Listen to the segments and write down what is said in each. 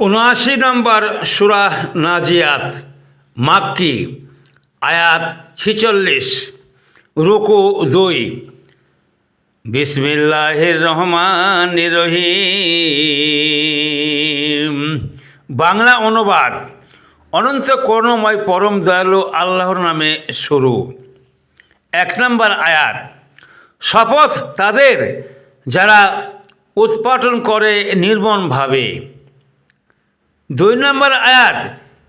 79 নম্বর সূরা নাজিয়াত মাক্কি, আয়াত 46, রুকু 2। বিসমিল্লাহির রহমানির রহিম। বাংলা অনুবাদ: অনন্ত করুণাময় পরম দয়ালু আল্লাহর নামে শুরু। 1 নম্বর আয়াত। শপথ তাদের যারা উৎপাটন করে নির্মমভাবে। 2 নম্বর আয়াত।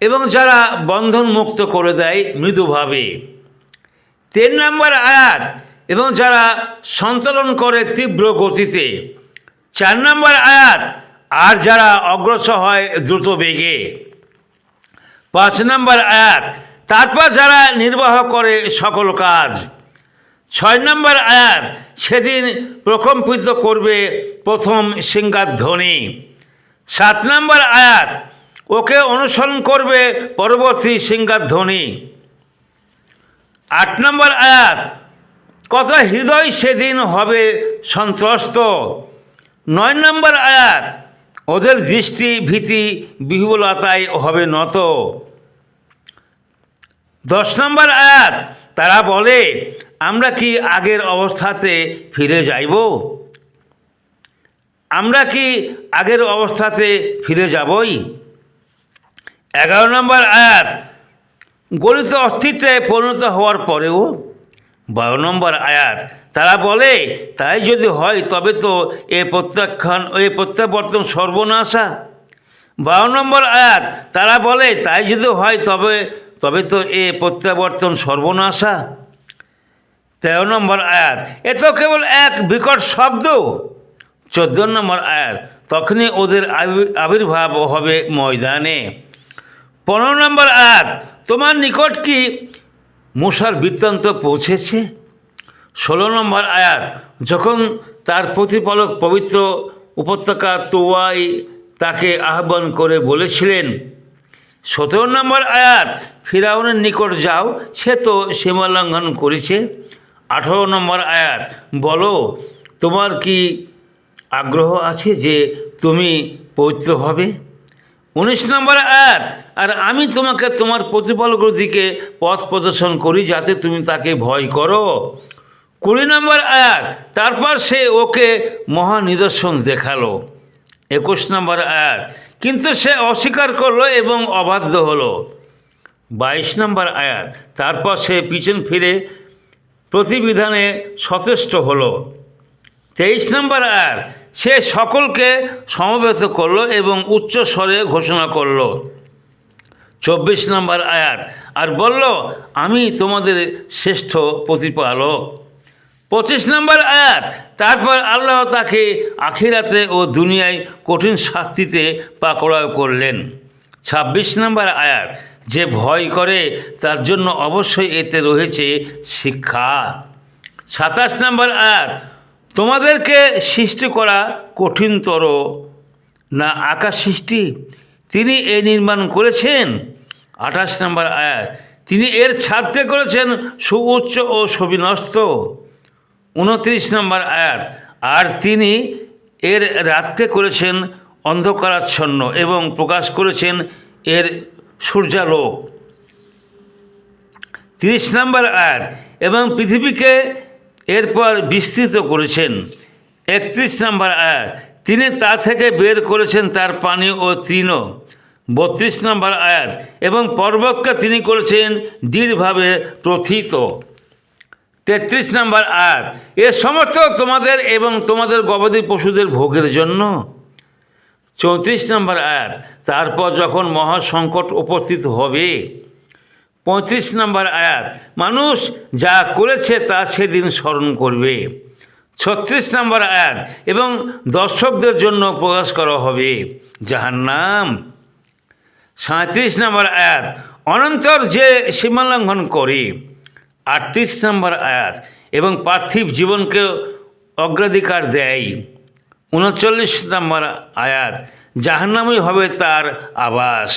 এবং যারা বন্ধন মুক্ত করে দেয় মৃদুভাবে। 3 নম্বর আয়াত। এবং যারা সঞ্চালন করে তীব্র গতিতে। 4 নম্বর আয়াত। আর যারা অগ্রসর হয় দ্রুত বেগে। 5 নম্বর আয়াত। তারপর যারা নির্বাহ করে সকল কাজ। 6 নম্বর আয়াত। সেদিন প্রকম্পিত করবে প্রথম সিংহাধ্বনি। 7 নম্বর আয়াত। ওকে অনুসরণ করবে পরবর্তী সিংহাধ্বনি। 8 নম্বর আয়াত। কত হৃদয় সেদিন হবে সন্ত্রস্ত। 9 নম্বর আয়াত। ওদের দৃষ্টি ভীতি বিহ্বলতায় হবে নত। 10 নম্বর আয়াত। তারা বলে, আমরা কি আগের অবস্থাতে ফিরে যাইব? আমরা কি আগের অবস্থাতে ফিরে যাবই? 11 নম্বর আয়াত। গলিত অস্তিত্বে পরিণত হওয়ার পরেও। 12 নম্বর আয়াত। তারা বলে, তাই যদি হয় তবে তো এ প্রত্যাবর্তন সর্বনাশা। 12 নম্বর আয়াত। তারা বলে, তাই যদি হয় তবে তো এ প্রত্যাবর্তন সর্বনাশা। 13 নম্বর আয়াত। এ তো কেবল এক বিকট শব্দ। 14 নম্বর আয়াত। তখনই ওদের আবির্ভাব হবে ময়দানে। 15 নম্বর আয়াত। তোমার নিকট কি মূসার বৃত্তান্ত পৌঁছেছে? 16 নম্বর আয়াত। যখন তার প্রতিপালক পবিত্র উপত্যকা তুওয়ায় তাকে আহ্বান করে বলেছিলেন। 17 নম্বর আয়াত। ফিরাউনের নিকট যাও, সে তো সীমা লঙ্ঘন করেছে। 18 নম্বর আয়াত। বলো, তোমার কি আগ্রহ আছে যে তুমি পবিত্র হবে? 19 নম্বর আয়াত। আর আমি তোমাকে তোমার প্রতিপালকের দিকে পথ প্রদর্শন করি যাতে তুমি তাকে ভয় করো। 20 নম্বর আয়াত। তারপর সে ওকে মহা নিদর্শন দেখালো। 21 নম্বর আয়াত। কিন্তু সে অস্বীকার করলো এবং অবাধ্য হলো। 22 নম্বর আয়াত। তারপর সে পিছন ফিরে প্রতিবিধানে সচেষ্ট হলো। 23 নম্বর আয়াত। সে সকলকে সমবেত করলো এবং উচ্চ স্বরে ঘোষণা করলো। 24 নম্বর আয়াত। আর বলল, আমি তোমাদের শ্রেষ্ঠ প্রতিপালক। 25 নম্বর আয়াত। তারপর আল্লাহ তাকে আখিরাতে ও দুনিয়ায় কঠিন শাস্তিতে পাকড়াও করলেন। 26 নম্বর আয়াত। যে ভয় করে তার জন্য অবশ্যই এতে রয়েছে শিক্ষা। 27 নম্বর আয়াত। তোমাদেরকে সৃষ্টি করা কঠিনতর না আকাশ সৃষ্টি? তিনি এ নির্মাণ করেছেন। 28 নম্বর আয়াত। তিনি এর ছাদকে করেছেন সুউচ্চ ও সুবিন্যস্ত। 29 নম্বর আয়াত। আর তিনি এর রাতকে করেছেন অন্ধকারাচ্ছন্ন এবং প্রকাশ করেছেন এর সূর্যালোক। 30 নম্বর আয়াত। এবং পৃথিবীকে এরপর বিস্তৃত করেছেন। 31 নম্বর আয়াত। তিনি তা থেকে বের করেছেন তার পানি ও তৃণ। 32 নম্বর আয়াত। এবং পর্বতকে তিনি করেছেন দৃঢ়ভাবে প্রথিত। 33 নম্বর আয়াত। এ সমস্ত তোমাদের এবং তোমাদের গবাদি পশুদের ভোগের জন্য। 34 নম্বর আয়াত। তারপর যখন মহা সংকট উপস্থিত হবে। 35 নম্বর আয়াত। মানুষ যা করেছে তা সেদিন স্মরণ করবে। 36 নম্বর আয়াত। এবং দর্শকদের জন্য প্রকাশ করা হবে জাহান্নাম। 37 নম্বর আয়াত। অনন্তর যে সীমালঙ্ঘন করে। 38 নম্বর আয়াত। এবং পার্থিব জীবনকে অগ্রাধিকার দেয়। 39 নম্বর আয়াত। জাহান্নামই হবে তার আবাস।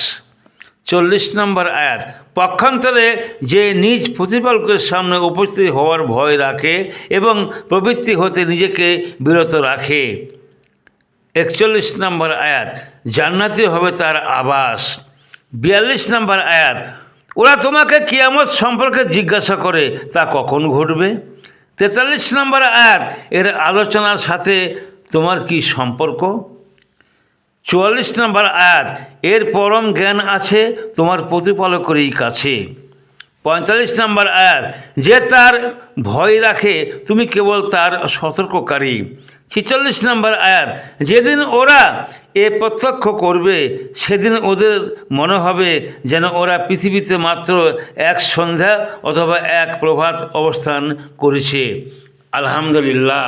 40 নম্বর আয়াত। পক্ষান্তরে যে নিজ প্রতিপালকের সামনে উপস্থিত হওয়ার ভয় রাখে এবং প্রবৃত্তি হতে নিজেকে বিরত রাখে। 41 নম্বর আয়াত, জান্নাতি হবে তার আবাস। 42 নম্বর আয়াত, ওরা তোমাকে কিয়ামত সম্পর্কে জিজ্ঞাসা করে, তা কখন ঘটবে? 43 নম্বর আয়াত, এর আলোচনার সাথে তোমার কি সম্পর্ক? 44 নম্বর আয়াত, এর পরম জ্ঞান আছে তোমার প্রতিপালকেরই কাছে। 45 নম্বর আয়াত, যে তার ভয় রাখে তুমি কেবল তার সতর্ককারী। 46 নম্বর আয়াত, যেদিন ওরা এ প্রত্যক্ষ করবে সেদিন ওদের মনে হবে যেন ওরা পৃথিবীতে মাত্র এক সন্ধ্যা অথবা এক প্রভাত অবস্থান করেছে। আলহামদুলিল্লাহ।